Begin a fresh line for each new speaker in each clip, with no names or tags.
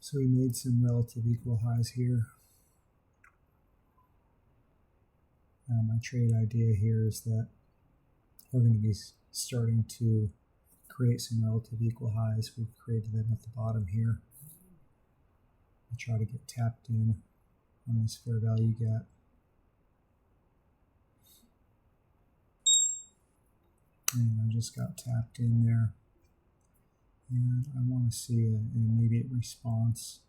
So we made some relative equal highs here. My trade idea here is that we're going to be starting to create some relative equal highs. We've created them at the bottom here. We'll try to get tapped in on this fair value gap. And I just got tapped in there. And I want to see an immediate response.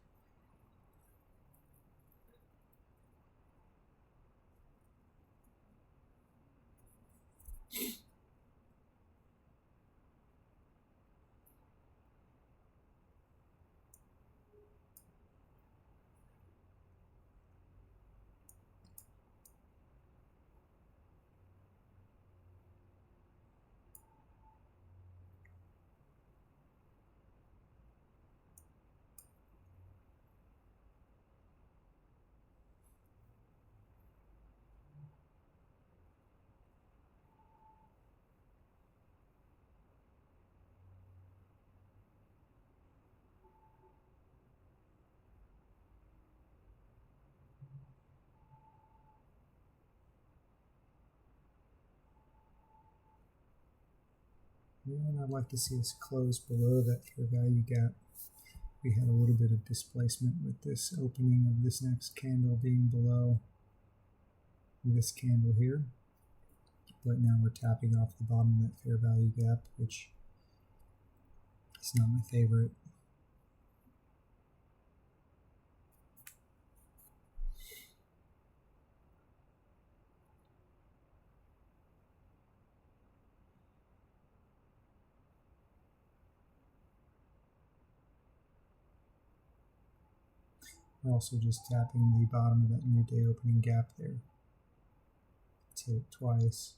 And I'd like to see us close below that fair value gap. We had a little bit of displacement with this opening of this next candle being below this candle here. But now we're tapping off the bottom of that fair value gap, which is not my favorite. We're also just tapping the bottom of that new day opening gap there. Let's hit it twice.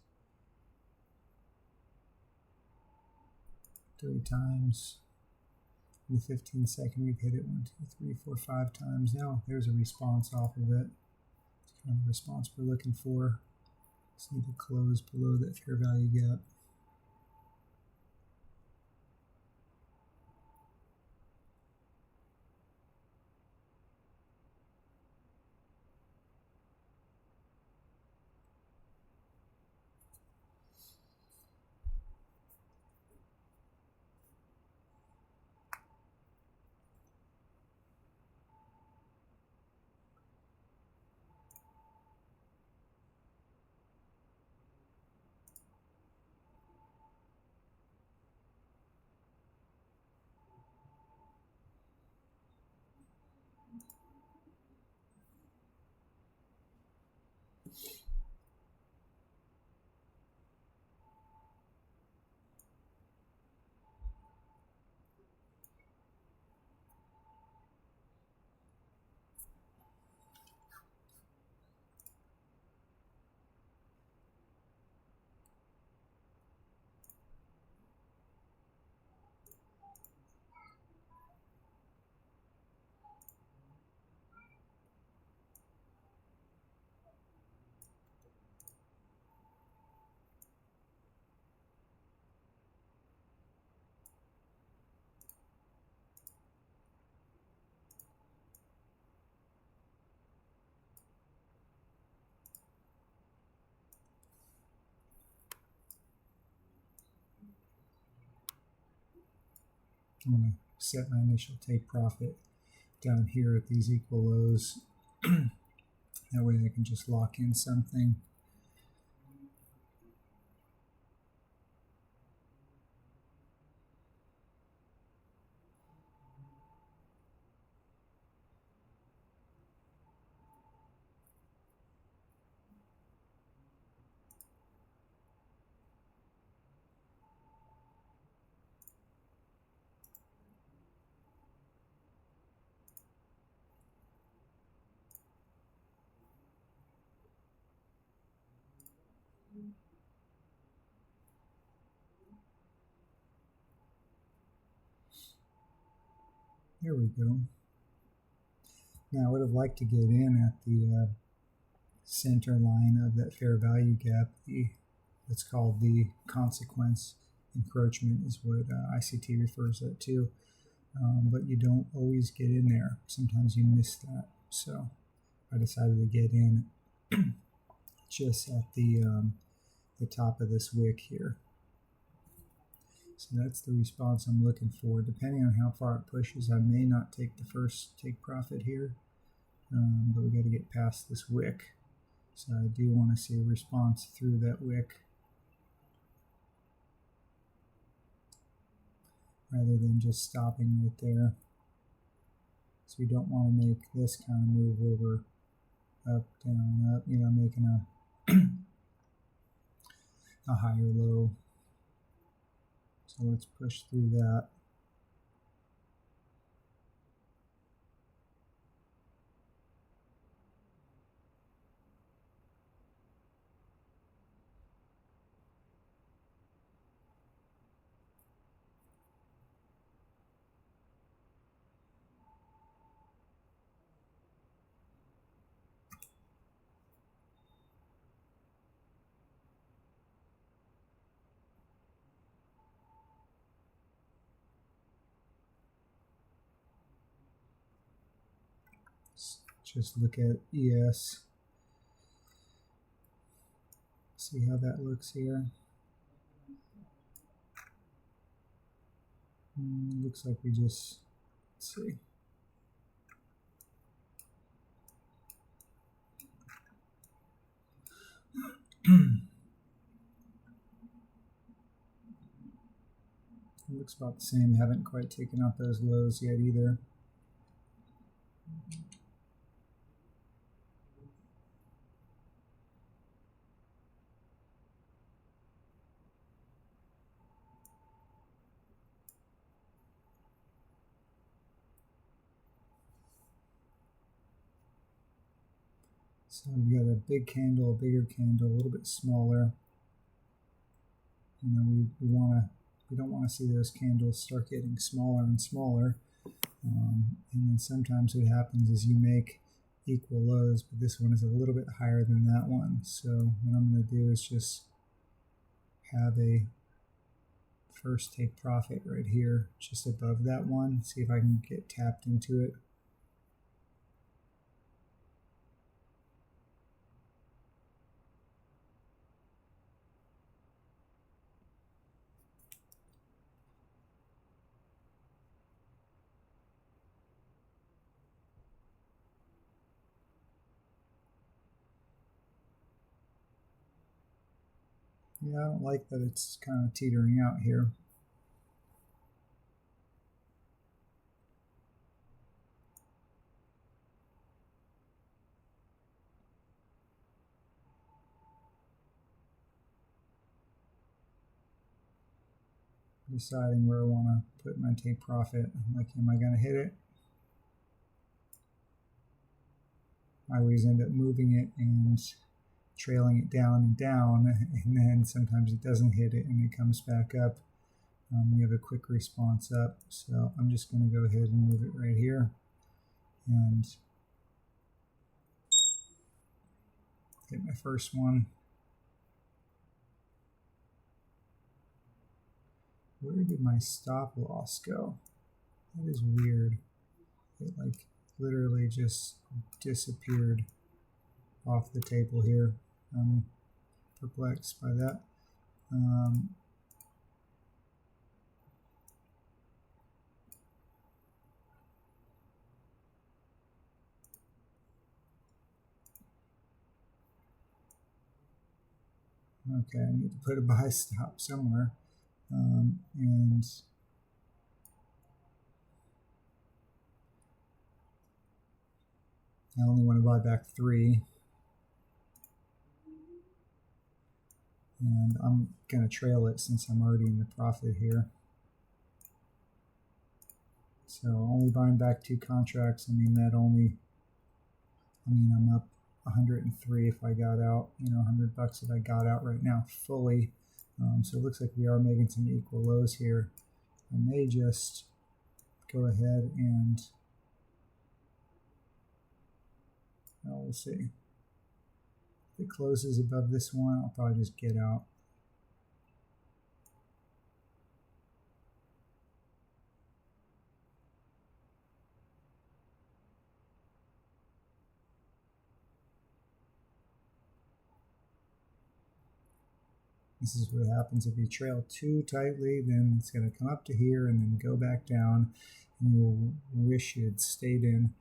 3 times. In the 15-second, we've hit it 1, 2, 3, 4, 5 times. Now there's a response off of it. It's kind of the response we're looking for. Just need to close below that fair value gap. I'm going to set my initial take profit down here at these equal lows. That way I can just lock in something. There we go. Now I would have liked to get in at the center line of that fair value gap. It's called the consequence encroachment is what ICT refers that to. but you don't always get in there. Sometimes you miss that. So I decided to get in just at the top of this wick here. So that's the response I'm looking for. Depending on how far it pushes, I may not take the first take profit here, but we got to get past this wick. So I do want to see a response through that wick rather than just stopping right there. So we don't want to make this kind of move where we're up, down, up, making a higher low. So let's push through that. Just look at ES. See how that looks here. Looks like we just, let's see. Looks about the same. Haven't quite taken out those lows yet either. So we got a big candle, a bigger candle, a little bit smaller. We don't want to see those candles start getting smaller and smaller. And then sometimes what happens is you make equal lows, but this one is a little bit higher than that one. So what I'm going to do is just have a first take profit right here, just above that one. See if I can get tapped into it. Yeah, I don't like that it's kind of teetering out here. Deciding where I want to put my take profit. Like, am I going to hit it? I always end up moving it and trailing it down and down, and then sometimes it doesn't hit it and it comes back up. We have a quick response up, so I'm just going to go ahead and move it right here and get my first one. Where did my stop loss go? That is weird. It like literally just disappeared off the table here. I'm perplexed by that. Okay, I need to put a buy stop somewhere. And I only want to buy back 3. And I'm going to trail it since I'm already in the profit here. So only buying back 2 contracts, I'm up 103 if I got out, $100 if I got out right now fully. So it looks like we are making some equal lows here. I may just go ahead and, we'll see. If it closes above this one, I'll probably just get out. This is what happens if you trail too tightly, then it's going to come up to here and then go back down, and you'll wish you had stayed in.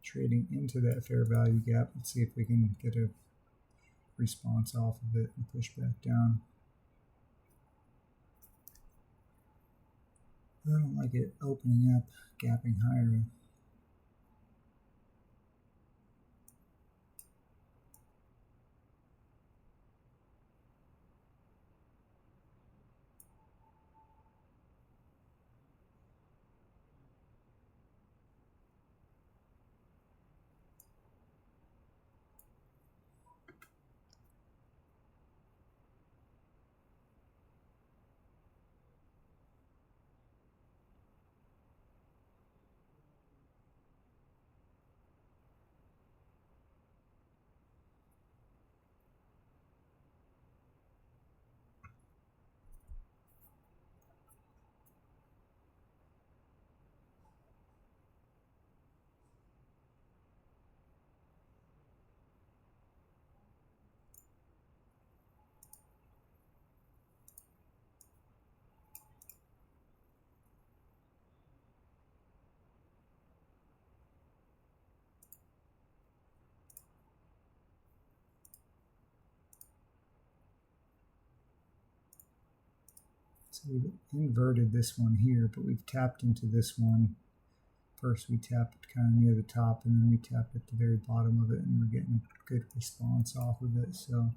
Trading into that fair value gap. Let's see if we can get a response off of it and push back down. I don't like it opening up, gapping higher. So we've inverted this one here, but we've tapped into this one. First we tapped kind of near the top, and then we tapped at the very bottom of it, and we're getting a good response off of it. So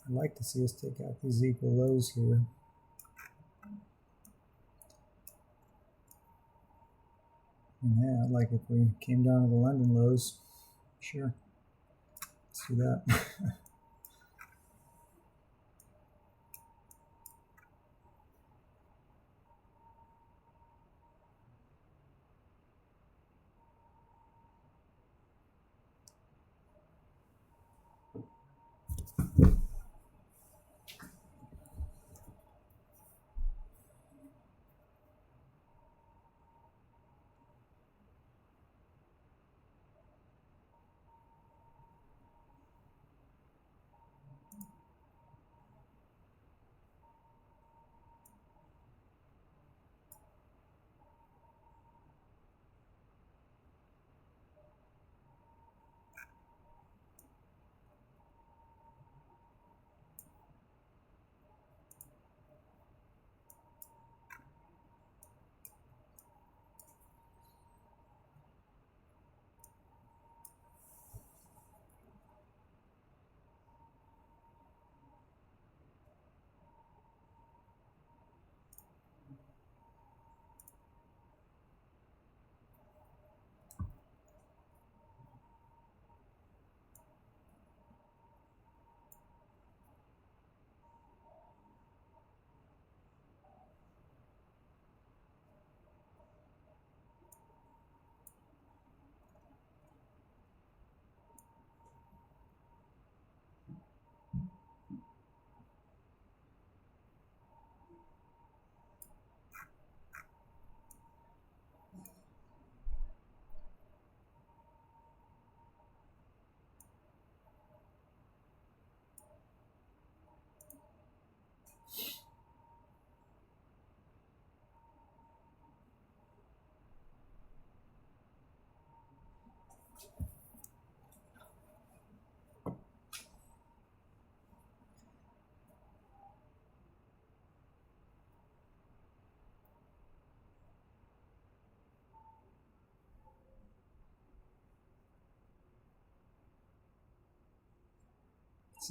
I'd like to see us take out these equal lows here. And yeah, like if we came down to the London lows, sure, let's do that.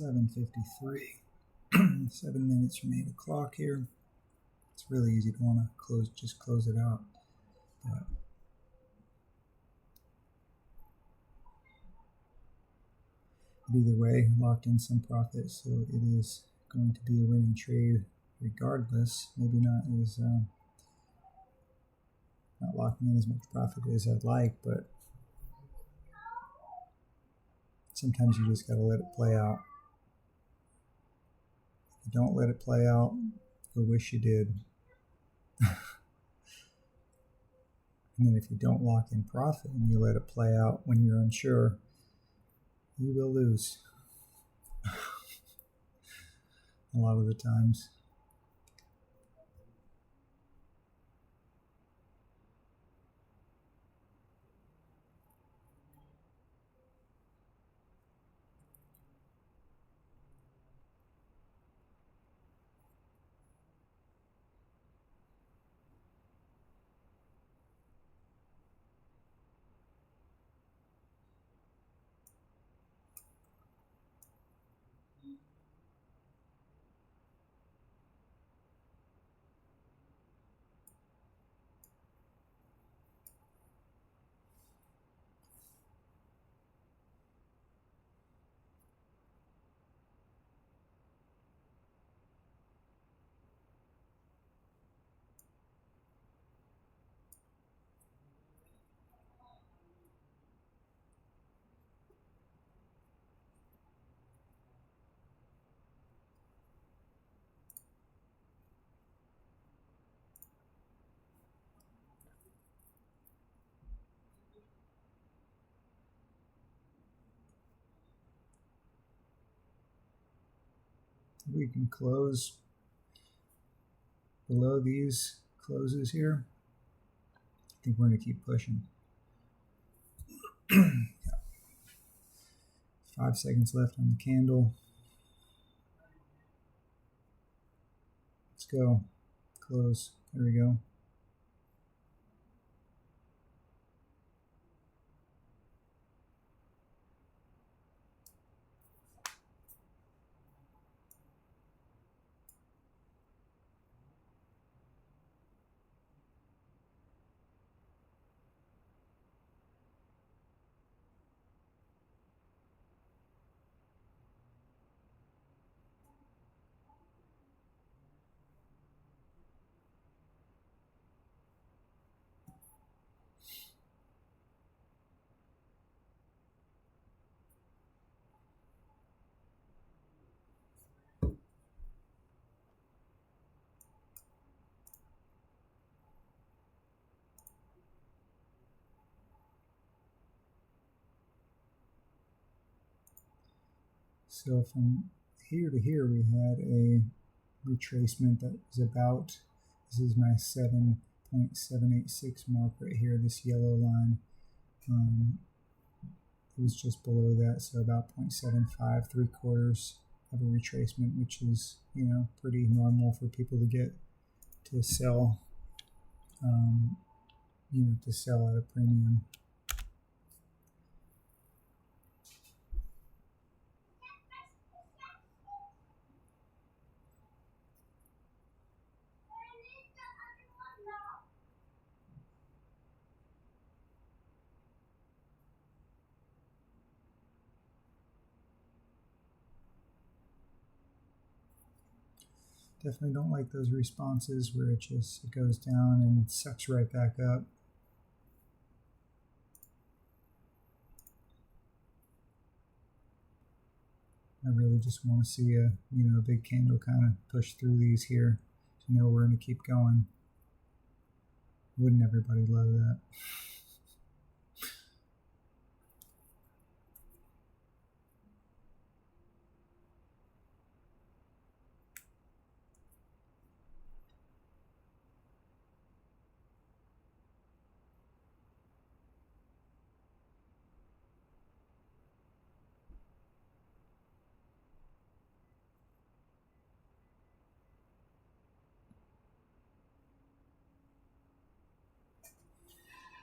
7:53. 7 minutes from 8 o'clock here. It's really easy to want to just close it out. But either way, locked in some profit, so it is going to be a winning trade regardless. Maybe not as not locking in as much profit as I'd like, but sometimes you just got to let it play out. If you don't let it play out, you'll wish you did. And then if you don't lock in profit and you let it play out when you're unsure, you will lose. A lot of the times. We can close below these closes here. I think we're going to keep pushing. 5 seconds left on the candle. Let's go. Close. There we go. So from here to here, we had a retracement that was about, this is my 7.786 mark right here, this yellow line. It was just below that, so about 0.75, 3/4 of a retracement, which is, pretty normal for people to get to sell, to sell at a premium. Definitely don't like those responses where it goes down and sucks right back up. I really just want to see a big candle kind of push through these here to know we're going to keep going. Wouldn't everybody love that?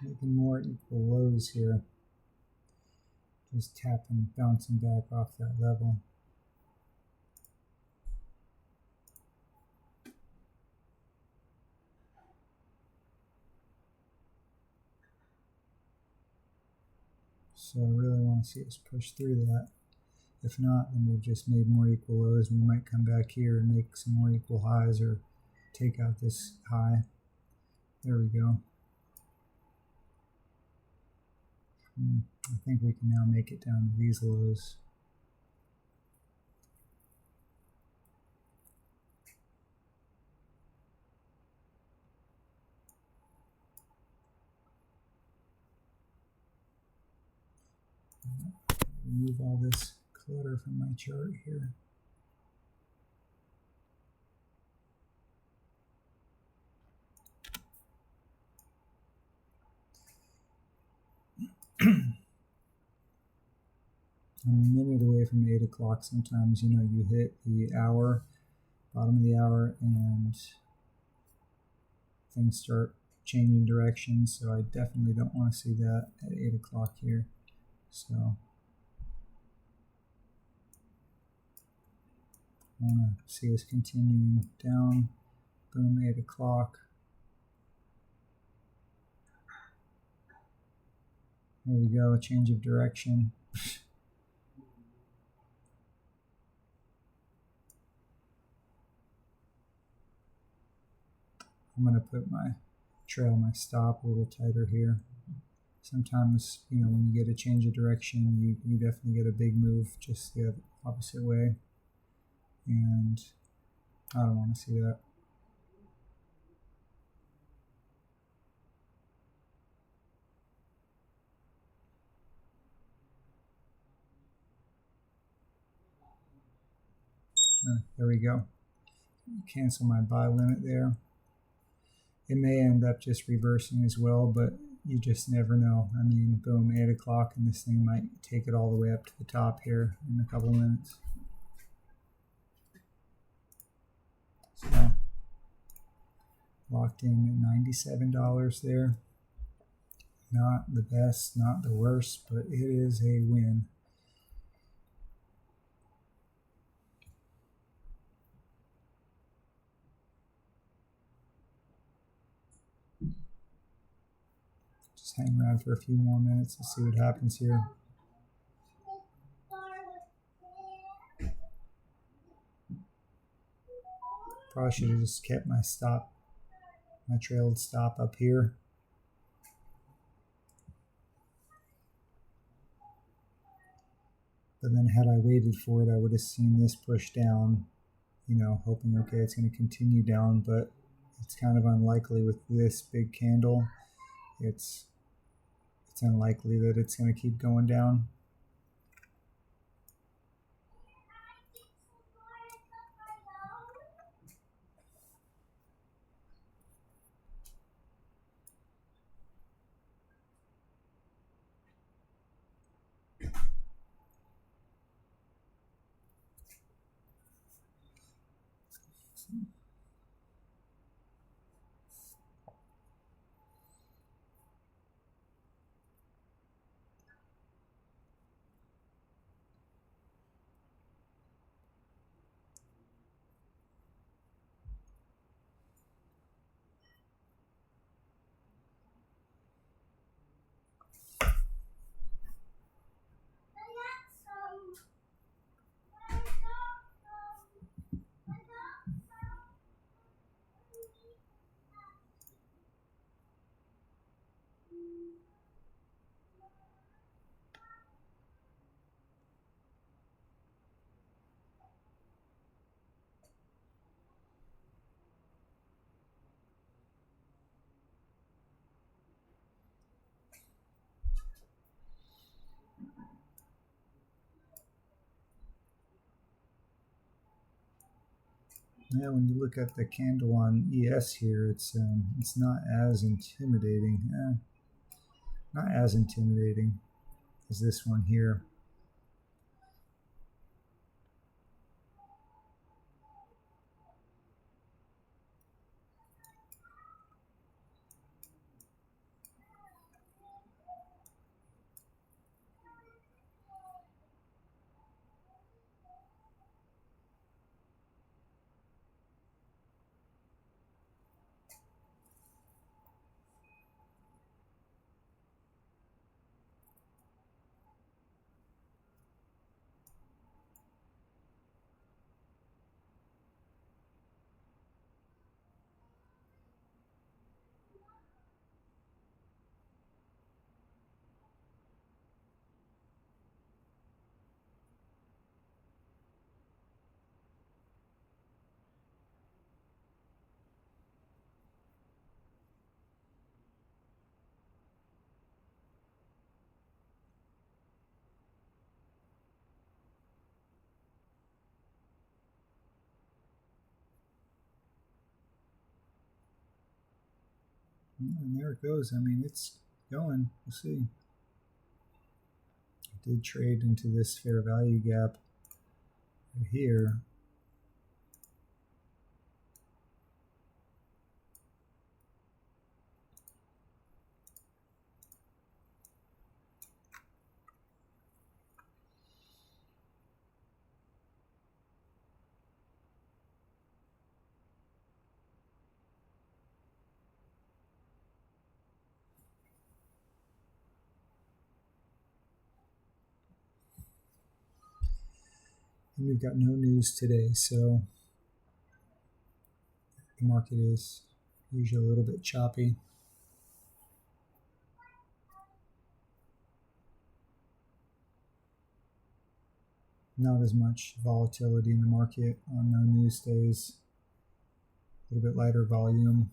Making more equal lows here. Just tapping, bouncing back off that level. So I really want to see us push through that. If not, then we've just made more equal lows. We might come back here and make some more equal highs or take out this high. There we go. I think we can now make it down to these lows. Remove all this clutter from my chart here. I'm a minute away from 8 o'clock. Sometimes, you know, you hit the hour, bottom of the hour, and things start changing directions. So I definitely don't want to see that at 8 o'clock here. So I want to see us continuing down. Boom, 8 o'clock. There we go, a change of direction. I'm going to put my my stop a little tighter here. Sometimes, you know, when you get a change of direction, you definitely get a big move just the opposite way. And I don't want to see that. There we go. Cancel my buy limit there. It may end up just reversing as well, but you just never know. I mean, boom, 8 o'clock, and this thing might take it all the way up to the top here in a couple minutes. So, locked in at $97 there. Not the best, not the worst, but it is a win. Just hang around for a few more minutes and see what happens here. Probably should have just kept my stop, my trailed stop up here. But then had I waited for it, I would have seen this push down, you know, hoping, okay, it's going to continue down, but it's kind of unlikely with this big candle. It's unlikely that it's going to keep going down. Yeah, when you look at the candle on ES here, it's not as intimidating. Not as intimidating as this one here. And there it goes. I mean, it's going. We'll see. I did trade into this fair value gap right here. And we've got no news today, so the market is usually a little bit choppy. Not as much volatility in the market on no news days. A little bit lighter volume.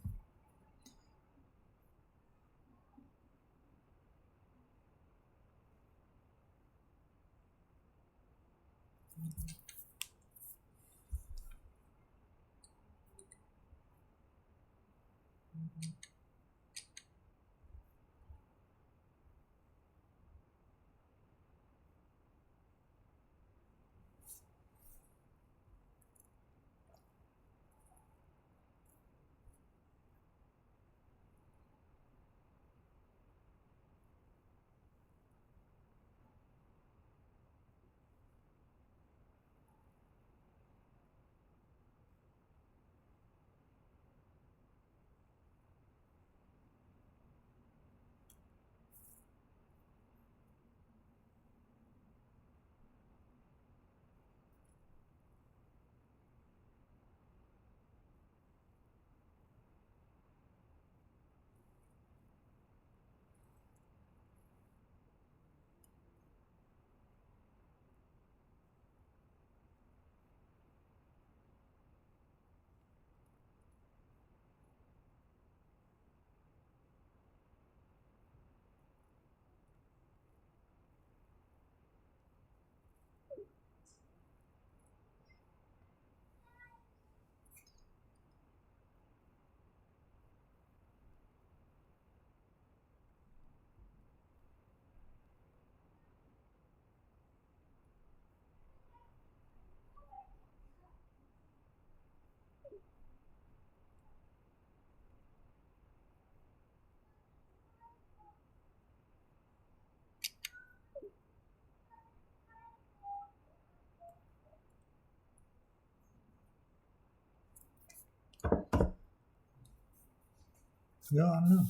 Well, I don't know.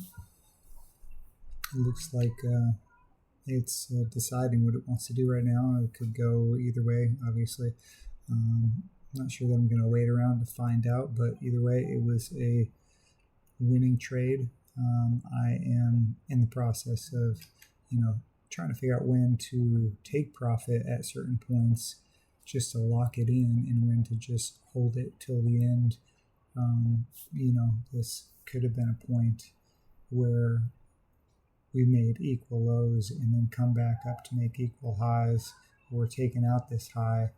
It looks like it's deciding what it wants to do right now. It could go either way, obviously. Not sure that I'm going to wait around to find out, but either way, it was a winning trade. I am in the process of, trying to figure out when to take profit at certain points just to lock it in and when to just hold it till the end. This could have been a point where we made equal lows and then come back up to make equal highs, or taking out this high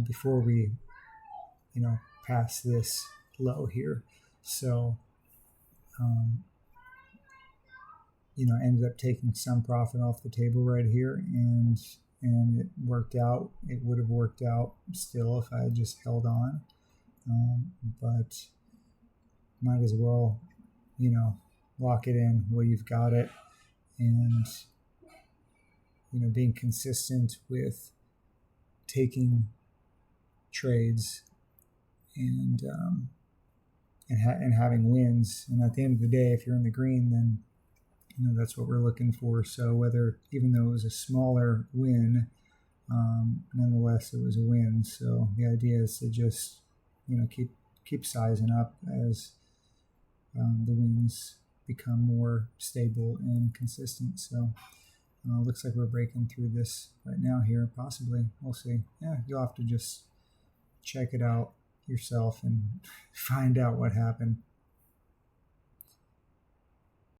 before we, pass this low here. So, ended up taking some profit off the table right here, and it worked out. It would have worked out still if I had just held on, but might as well, lock it in while you've got it, and being consistent with taking trades and having wins. And at the end of the day, if you're in the green, then that's what we're looking for. So whether, even though it was a smaller win, nonetheless it was a win. So the idea is to just keep sizing up as the wins become more stable and consistent. So looks like we're breaking through this right now here, possibly. We'll see. Yeah, you'll have to just check it out yourself and find out what happened.